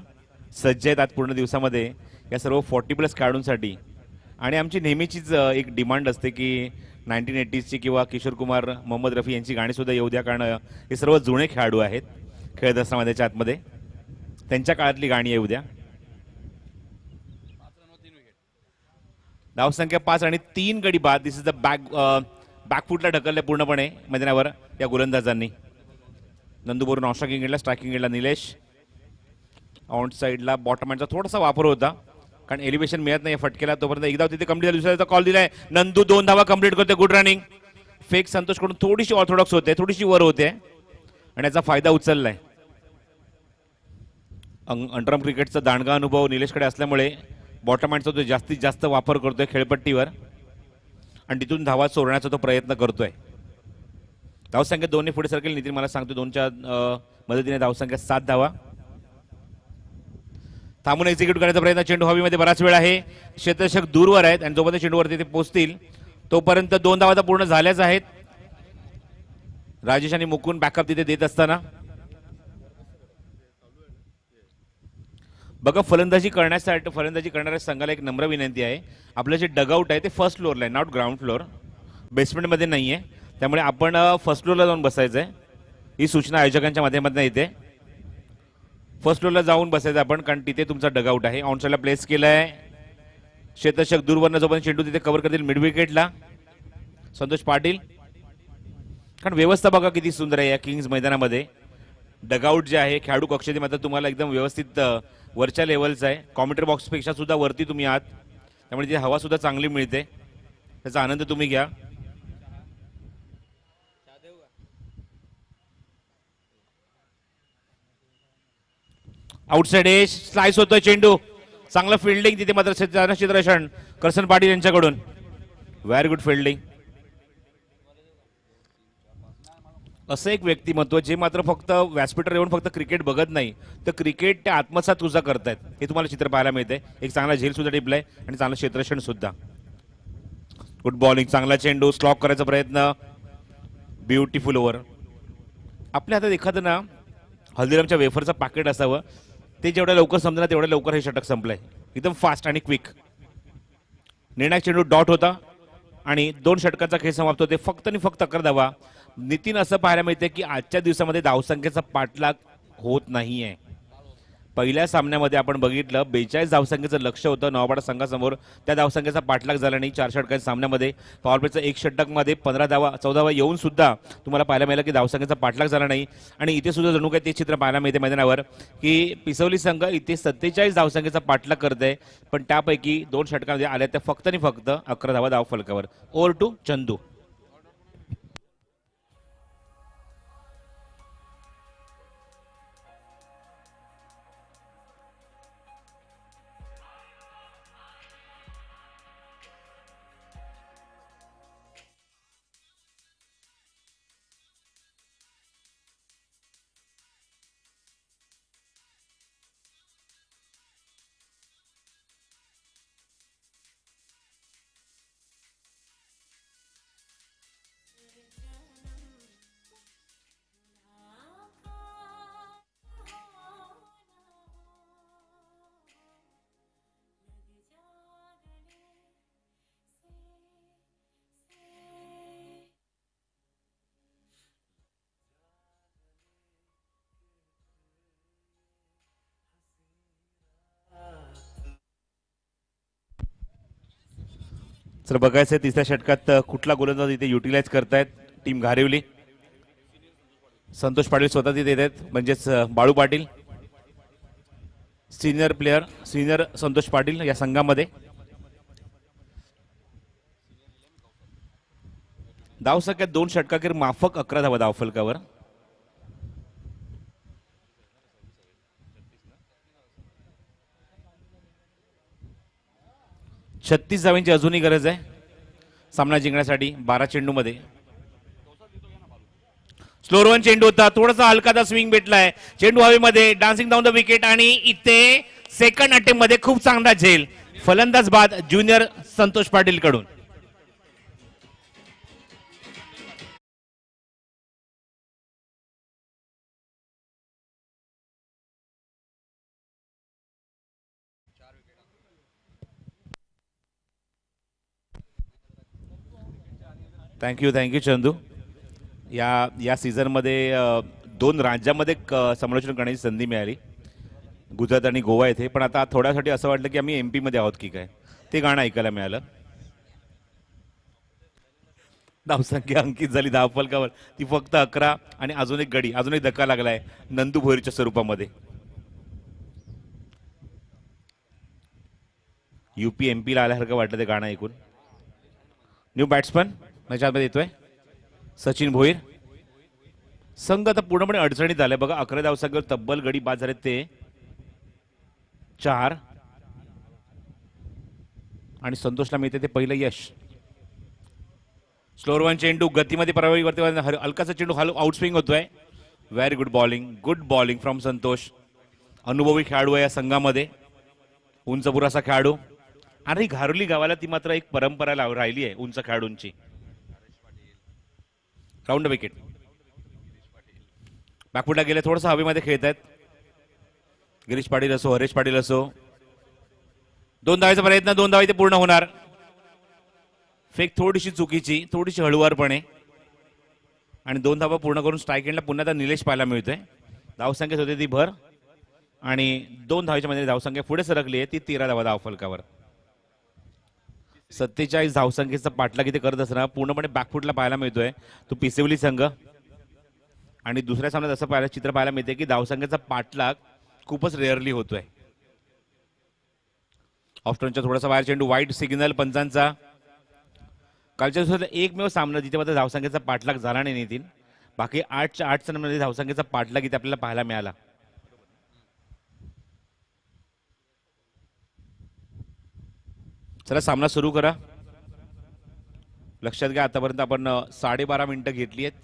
S2: सज्ज आहेत आज पूर्ण दिवसामध्ये या सर्व 40+ खेळाडूंसाठी. आणि आमची नेहमीचीच एक डिमांड असते की 1980ची किंवा किशोर कुमार, मोहम्मद रफी यांची गाणीसुद्धा येऊ द्या. कारण हे सर्व जुने खेळाडू आहेत खेळत असताना त्याच्या आतमध्ये. त्यांच्या काळातली गाणी येऊ द्या. धावसंख्या 5 आणि 3 गडी बाद. दिस इज द बॅकफुटला ढकलले पूर्णपणे मैदानावर या गोलंदाजांनी. नंदुबोर नॉस्ट्राकिंग गेला. स्ट्रायकिंग गेला निलेश. आउट साईडला बॉटम हँडचा थोडासा वापर होता कारण एलिव्हेशन मिळत नाही फटकेला. तोपर्यंत एकदा तिथे कंप्लीट झाली. दुसऱ्याचा कॉल दिलाय. नंदू 2 धावा कंप्लीट करते. Good running. फेक संतोष कडून थोडीशी ऑर्थोडॉक्स होते, थोडीशी वर होते आणि याचा फायदा उचललाय. अंडरआर्म क्रिकेटचा दांडगा अनुभव निलेशकडे असल्यामुळे बॉटम हँडचा तो जास्तीत जास्त वापर करतोय खेळपट्टीवर आणि तिथून धावा चोरण्याचा तो प्रयत्न करतोय. धावसंख्या 2 ने पुढे सरकेल. नितीन मला सांगतो 2च्या मदतीने धावसंख्या 7 धावा. थांबून एक्झिक्यूट करण्याचा प्रयत्न. चेंडू हवेमध्ये बराच वेळ आहे. क्षेत्ररक्षक दूरवर आहेत आणि जोपर्यंत चेंडूवरती ते पोहोचतील तोपर्यंत 2 धावा पूर्ण झाल्याच आहेत. राजेश आणि मुकुंद बॅकअप तिथे देत असताना बघा फलंदाजी करणाऱ्या संघाला एक नम्र विनंती आहे. आपलं जे डगआउट आहे ते फर्स्ट फ्लोअरला आहे, नॉट ग्राउंड फ्लोअर. बेसमेंटमध्ये नाही आहे. त्यामुळे आपण फर्स्ट फ्लोअरला जाऊन बसायचं आहे. ही सूचना आयोजकांच्या माध्यमातून येते. फर्स्ट फ्लोअरला जाऊन बसायचं आपण कारण तिथे तुमचा डगआउट आहे. ऑनसाईडला प्लेस केला आहे. क्षेत्ररक्षक दूरवरनं जोपर्यंत चेंडू तिथे कव्हर करतील मिड विकेटला संतोष पाटील. कारण व्यवस्था बघा किती सुंदर आहे या किंग्स मैदानामध्ये. डगआउट जे आहे खेळाडू कक्षामध्ये मात्र तुम्हाला एकदम व्यवस्थित वरच्या लेवलचा आहे. कॉमेंट्री बॉक्सपेक्षा सुद्धा वरती तुम्ही आहात. त्यामुळे ती हवा सुद्धा चांगली मिळते. त्याचा आनंद तुम्ही घ्या. आउटसाइड एज स्लाइस होतोय चेंडू. चांगलं फिल्डिंग तिथे मात्र क्षेत्ररक्षण करसन पाटील यांच्याकडून. Very good fielding. असं एक व्यक्तिमत्व जे मात्र फक्त व्यासपीठावर येऊन फक्त क्रिकेट बघत नाही तर क्रिकेट ते आत्मसात तुझा करतायत हे तुम्हाला चित्र पाहायला मिळते. एक चांगला झेल सुद्धा टिपलाय आणि चांगलं क्षेत्ररक्षण सुद्धा. गुड बॉलिंग, चांगला चेंडू, स्लॉक करायचा प्रयत्न, ब्युटिफुल ओव्हर. आपल्या हातात एखादं ना हल्दीरामच्या वेफरचं पाकिट असावं, ते जेवढ्या लवकर समजणार तेवढ्या लवकर हे षटक संपलंय. एकदम फास्ट आणि क्विक. निर्णायक चेंडू डॉट होता आणि 2 षटकांचा खेळ समाप्त होते. फक्त आणि फक्त 11 धावा. नितीन, असं पाहायला मिळते की आजच्या दिवसामध्ये धावसंख्येचा पाठलाग होत नाहीये. पहिल्या सामन्यामध्ये आपण बघितलं 42 धावसंख्येचं लक्ष होतं नवाबाडा संघासमोर, त्या धावसंख्येचा पाठलाग झाला नाही. 4 षटकांच्या सामन्यामध्ये पॉवर प्लेचं 1 षटकमध्ये 15 धावा 14 धावा येऊन सुद्धा तुम्हाला पाहायला मिळालं की धावसंख्येचा पाठलाग झाला नाही. आणि इथे सुद्धा जणू काही ते चित्र पाहायला मिळते मैदानावर की पिसवली संघ इथे 47 धावसंख्येचा पाठलाग करते, पण त्यापैकी 2 षटकांमध्ये आल्या त्या फक्त आणि फक्त 11 धावा धाव फलकावर. Over to Chandu. तर बघायचं तिसऱ्या षटकात कुठला गोलंदाज इथे युटिलाइज करतायत टीम घारिवली. संतोष पाटील स्वतः तिथे येत आहेत, म्हणजेच Balu Patil senior player, senior Santosh Patil या संघामध्ये. धावसंख्येत 2 षटकाखेर माफक 11 धावा धाव फलकावर. छत्तीस धावांची अजूनही गरज आहे सामना जिंकण्यासाठी 12 चेंडूमध्ये. स्लोअर वन चेंडू होता, थोडासा हलकाचा स्विंग भेटलाय, चेंडू हवेमध्ये, डान्सिंग डाऊन द विकेट आणि इथे सेकंड अटेम्प्ट मध्ये खूप चांगला झेल. फलंदाज बाद ज्युनियर संतोष पाटील कडून. थँक्यू चंदू. या सीझनमध्ये 2 राज्यामध्ये समालोचन करण्याची संधी मिळाली, गुजरात आणि गोवा येथे. पण आता थोड्यासाठी असं वाटलं की आम्ही MP मध्ये आहोत की काय, ते गाणं ऐकायला मिळालं. धावसंख्या अंकित झाली धाव फलकावर, ती फक्त 11 आणि अजून एक गडी, अजून एक धक्का लागलाय नंदू भोईरच्या स्वरूपामध्ये. UP MP ला आल्यासारखं वाटलं ते गाणं ऐकून. न्यू बॅट्समन मैदानामध्ये येतोय सचिन भोईर. संघ आता पूर्णपणे अडचणीत आलाय बघा. 11 धावसंख्येवर तब्बल गडी बाद झाले ते 4 आणि संतोषला मिळते ते पहिलं यश. स्लोअर वन चेंडू गतीमध्ये प्रभावी वरती हलकाचा चेंडू आउटस्विंग होतोय. Very good bowling from Santosh. अनुभवी खेळाडू आहे या संघामध्ये, उंच पुरासा खेळाडू. आणि घारुली गावाला ती मात्र एक परंपरा राहिली आहे उंच खेळाडूंची. Round wicket. बॅकफुटला गेले, थोडंसं हवेमध्ये खेळत आहेत. गिरीश पाटील असो, हरेश पाटील असो. 2 धावांचा प्रयत्न, 2 धावा इथे पूर्ण होणार. फेक थोडीशी चुकीची, थोडीशी हळुवारपणे, आणि 2 धावा पूर्ण करून स्ट्राईक एंडला पुन्हा निलेश पाहायला मिळतोय. धावसंख्येत होते ती भर आणि 2 धावाच्या मध्ये धावसंख्या पुढे सरकली आहे ती 13 धावा धाव फलकावर. 47 धावसंख्येचा पाठलाग इथे करत असताना पूर्णपणे बॅकफुटला पाहायला मिळतोय तो पिसेवली संघ. आणि दुसऱ्या सामन्यात असं चित्र पाहायला मिळते की धावसंख्येचा पाठलाग खूपच रेअरली होतोय. ऑफ्टनच्या थोडासा बाहेर चेंडू, वाईट सिग्नल पंचांचा. कालच्या दिवसात एकमेव सामना जिथे मात्र धावसंख्येचा पाठलाग झाला नाही नितीन. बाकी 8च्या 8 सामन्यामध्ये धावसंख्येचा पाठलाग इथे आपल्याला पाहायला मिळाला. चला सामना सुरू करा. लक्षात घ्या आतापर्यंत आपण 12.5 मिनिटं घेतली आहेत.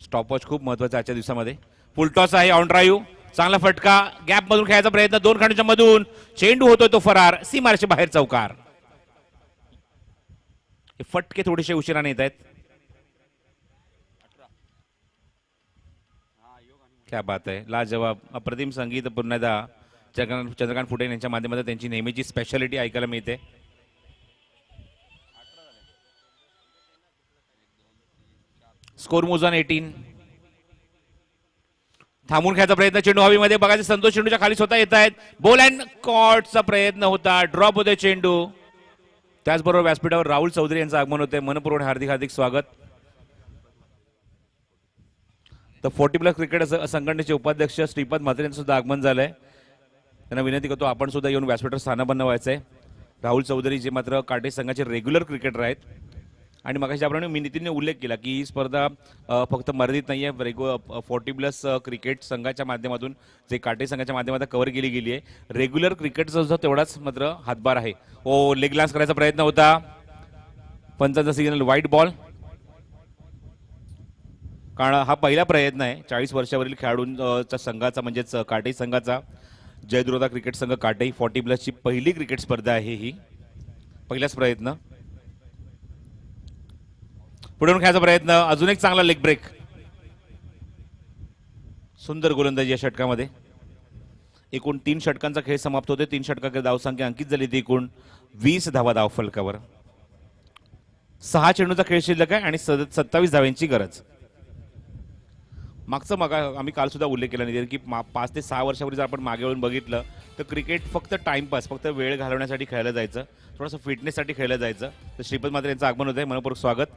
S2: स्टॉपवॉच खूप महत्वाचा आजच्या दिवसामध्ये. फुलटॉस आहे, ऑन ड्राईव्ह, चांगला फटका, गॅप मधून खेळायचा प्रयत्न, 2 खंडाच्या मधून चेंडू होतोय तो फरार, सीमारेषे बाहेर चौकार. हे फटके थोडेसे उशिराने येत आहेत. क्या बात आहे, लाजवाब अप्रतिम संगीत पुन्हा एकदा चंद्रकांत फुटे यांच्या माध्यमातून त्यांची नेहमीची स्पेशालिटी ऐकायला मिळते. स्कोर मोजून 18. थांबून खेळायचा प्रयत्न, चेंडू हवेमध्ये बघायचं, संतोष चेंडूच्या खाली स्वतः येत आहेत. बॉल अँड कॉटचा प्रयत्न होता, ड्रॉप होते चेंडू. त्याचबरोबर व्यासपीठावर राहुल चौधरी यांचं आगमन होते. मनपूर्वक हार्दिक हार्दिक स्वागत. तर 40+ क्रिकेट संघटनेचे उपाध्यक्ष श्रीपाद म्हात्रे यांचं सुद्धा आगमन झालंय. त्यांना विनंती करतो आपण सुद्धा येऊन व्यासपीठावर स्थानापन्न व्हायचंय. राहुल चौधरी जे मात्र काटे संघाचे रेग्युलर क्रिकेटर आहेत आणि मग ज्याप्रमाणे मी नितीनने उल्लेख केला की ही स्पर्धा फक्त मर्यादित नाही आहे, 40+ क्रिकेट संघाच्या माध्यमातून जे काटे संघाच्या माध्यमातून कव्हर केली गेली आहे. रेग्युलर क्रिकेटचा सुद्धा तेवढाच मात्र हातभार आहे. ओ लेग लान्स करायचा प्रयत्न होता, पंचांचा सिग्नल वाईट बॉल. कारण हा पहिला प्रयत्न आहे 40 वर्षावरील खेळाडूंचा संघाचा म्हणजेच काटे संघाचा. जयद्रोदा क्रिकेट संघ काटे 40+ ची पहिली क्रिकेट स्पर्धा आहे ही, पहिलाच प्रयत्न. पुढून खेळायचा प्रयत्न, अजून एक चांगला लेग ब्रेक. सुंदर गोलंदाजी या षटकामध्ये. एकूण 3 षटकांचा खेळ समाप्त होते. 3 षटकाकडे धावसंख्या अंकित झाली ती एकूण 20 धावा धाव फलकावर. 6 चेंडूचा खेळ शिल्लक आहे आणि 27 धाव्यांची गरज. आम्ही काल सुद्धा उल्लेख केला नाही की 5 ते 6 वर्षापूर्वी जर आपण मागे वळून बघितलं तर क्रिकेट फक्त टाइमपास, फक्त वेळ घालवण्यासाठी खेळलं जायचं, थोडंसं फिटनेससाठी खेळलं जायचं. तर श्रीपद म्हात्रे यांचं आगमन होतं आहे. मनपूर्वक स्वागत.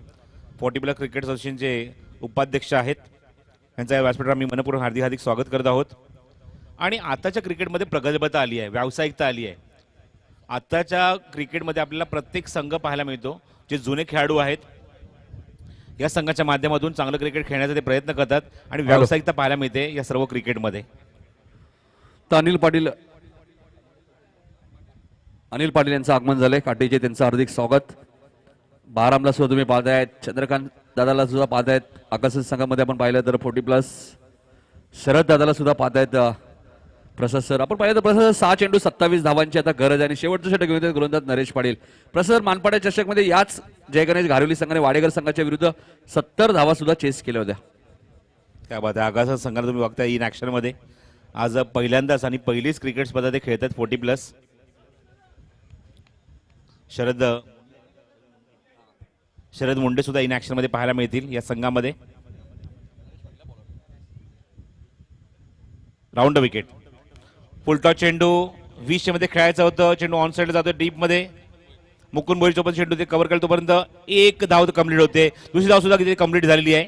S2: 40+ क्रिकेट असोसिएशनचे उपाध्यक्ष आहेत, यांचं या व्यासपीठावर आम्ही मनपूर्वक हार्दिक हार्दिक स्वागत करत आहोत. आणि आताच्या क्रिकेटमध्ये प्रगल्भता आली आहे, व्यावसायिकता आली आहे. आताच्या क्रिकेटमध्ये आपल्याला प्रत्येक संघ पाहायला मिळतो जे जुने खेळाडू आहेत या संघाच्या माध्यमातून चांगलं क्रिकेट खेळण्याचा ते प्रयत्न करतात आणि व्यावसायिकता पाहायला मिळते या सर्व क्रिकेटमध्ये.
S1: तर अनिल पाटील यांचं आगमन झालंय काटेचे, त्यांचं हार्दिक स्वागत. बारामला सुद्धा तुम्ही पाहतायत, चंद्रकांत दादाला सुद्धा पाहतायत. आकाश संघामध्ये आपण पाहिलं तर 40+. शरद दादाला सुद्धा पाहतायत. प्रसाद सर आपण पाहिलं तर प्रसाद 6 चेंडू 27 धावांची आता गरज आहे आणि शेवटचं षटक घेऊन गोलंदाज नरेश पाटील. प्रसाद मानपाड्या चषकमध्ये याच जय गणेश घारिवली संघाने वाडेकर संघाच्या विरुद्ध 70 धावा सुद्धा चेस केल्या होत्या.
S2: त्या बाबत आकाश संघाला तुम्ही बघता इन ऍक्शन मध्ये आज पहिल्यांदाच आणि पहिलीच क्रिकेट स्पर्धा ते खेळतात 40+. शरद मुंडे सुद्धा इन ऍक्शन मध्ये पाहायला मिळतील या संघामध्ये. राऊंड विकेट, फुलटॉस चेंडू 20 मध्ये खेळायचं होतं. चेंडू ऑन साइड जातो डीप मध्ये. मुकुंद बोईर चोपन चेंडू ते कव्हर केलं तोपर्यंत 1 धाव कंप्लीट होते. दुसरी धाव सुद्धा किती कंप्लीट झालेली आहे.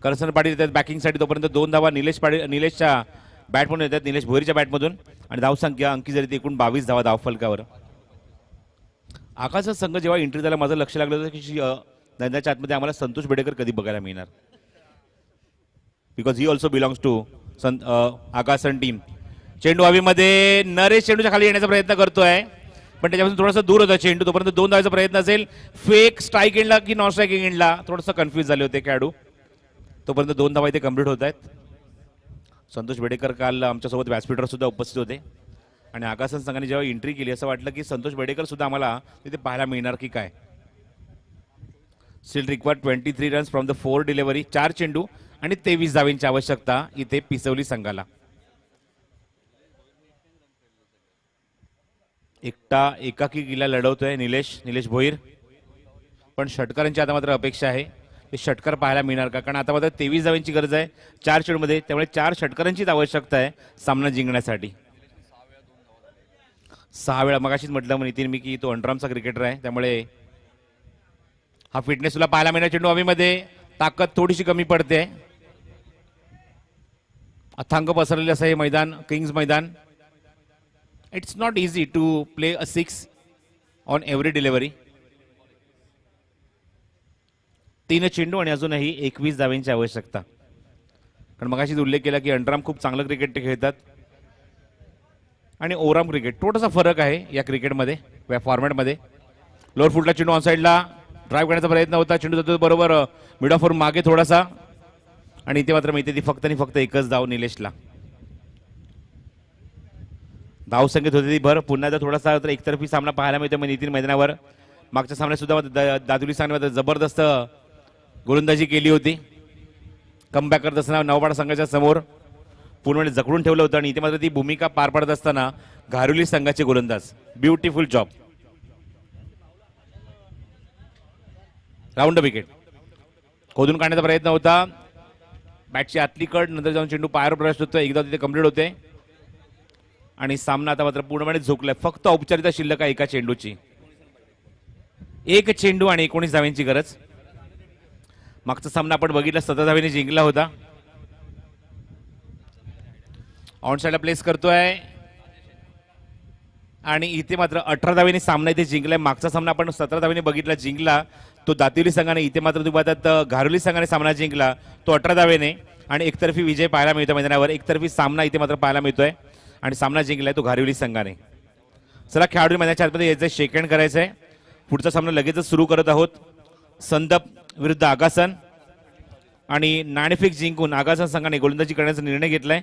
S2: करसन पाटील येतात बॅकिंग साठी, तोपर्यंत 2 धावा निलेशच्या बॅटमधून येतात, निलेश भोईरच्या बॅटमधून. आणि धावसंख्या अंकित झाली ती एकूण 22 धावा धाव फलकावर. आकाशचा संघ जेव्हा एंट्री झाला माझं लक्ष लागलं होतं की नंदाच्या आतमध्ये आम्हाला संतोष बेडेकर कधी बघायला मिळणार, because he also belongs to Akash team. चेंडू हवेमध्ये, नरेश चेंडूच्या खाली येण्याचा प्रयत्न करतोय पण त्याच्यापासून थोडासा दूर होता चेंडू. तोपर्यंत 2 धावाचा प्रयत्न असेल. फेक स्ट्राईक एंडला की नॉन स्ट्राईकिंग एंडला थोडंसं कन्फ्युज झाले होते खेळाडू. तोपर्यंत 2 धावा इथे कंप्लीट होत आहेत. संतोष बेडेकर काल आमच्यासोबत व्यासपीठावर सुद्धा उपस्थित होते आणि आकाश संघाने जेव्हा एंट्री केली असं वाटलं की संतोष बेडेकर सुद्धा आम्हाला तिथे पाहायला मिळणार की काय. Steel required 23 runs from the 4 delivery. 4 चेंडू आणि 23 धावांची आवश्यकता इथे पिसवली संघाला. एकाकी किल्ला लढवतोय निलेश भोईर, पण षटकारांची आता मात्र अपेक्षा आहे ते षटकार पाहायला मिळणार का, कारण आता मात्र 23 धावांची गरज आहे 4 चेंडूमध्ये. त्यामुळे 4 षटकारांचीच आवश्यकता आहे सामना जिंकण्यासाठी. 6 वेळा मगाशीच म्हटलं नितीन मी की तो अंडरआर्मचा क्रिकेटर आहे, त्यामुळे हा फिटनेस तुला पाहायला मिळणार. चेंडू हवेमध्ये, ताकद थोडीशी कमी पडते. अथांग पसरलेलं असं हे मैदान, किंग्स मैदान. It's not easy to play a 6 on every delivery. 3 चेंडू आणि अजूनही 21 धावांची आवश्यकता. कारण मगाशीच उल्लेख केला की अंडरआर्म खूप चांगलं क्रिकेट ते खेळतात आणि ओव्हरआर्म क्रिकेट थोडासा फरक आहे या क्रिकेटमध्ये, या फॉर्मॅटमध्ये. लोअर फुटला चेंडू ऑन साईडला ड्राईव्ह करण्याचा प्रयत्न होता. चेंडू जातो बरोबर मिड ऑफ मागे थोडासा आणि इथे मात्र मिळते ती फक्त आणि फक्त एकच धाव निलेशला. धाव संख्येत होती ती भर. पुन्हा एकदा थोडासा तर एकतर्फी सामना पाहायला मिळतो मग नितीन मैदानावर. मागच्या सामन्यात सुद्धा दादुली संघाने जबरदस्त गोलंदाजी केली होती. कमबॅक करत असताना नवपाडा संघाच्या समोर पूर्णपणे जखडून ठेवलं होतं आणि इथे मात्र ती भूमिका पार पाडत असताना घारुली संघाचे गोलंदाज ब्युटिफुल जॉब. राऊंड विकेट खोदून काढण्याचा प्रयत्न होता. बॅटची आतली कड नंतर जाऊन चेंडू पायावर प्रवेश होतो. एकदा तिथे कंप्लीट होते आणि सामना आता मात्र पूर्णपणे झोकलाय. फक्त औपचारिकता शिल्लक आहे एका चेंडूची. एक चेंडू आणि 19 धाव्यांची गरज. मागचा सामना आपण बघितला 17 धावेने जिंकला होता. ऑन साइडला प्लेस करतोय आणि इथे मात्र 18 धावेने सामना इथे जिंकलाय. मागचा सामना आपण 17 धावेने बघितला जिंकला तो दातिवली संघाने. इथे मात्र तुम्हाला घारुली संघाने सामना जिंकला तो 18 धावेने आणि एकतर्फी विजय पाहायला मिळतो मैदानावर. एकतर्फी सामना इथे मात्र पाहायला मिळतोय आणि सामना जिंकलाय तो घारिवली संघाने. चला खेळाडू मैदानाच्या आतमध्ये यायचंय, शेक हँड करायचंय. पुढचा सामना लगेचच सुरू करत आहोत. संदप विरुद्ध आगासन आणि नाणेफेक जिंकून आगासन संघाने गोलंदाजी करण्याचा निर्णय घेतलाय.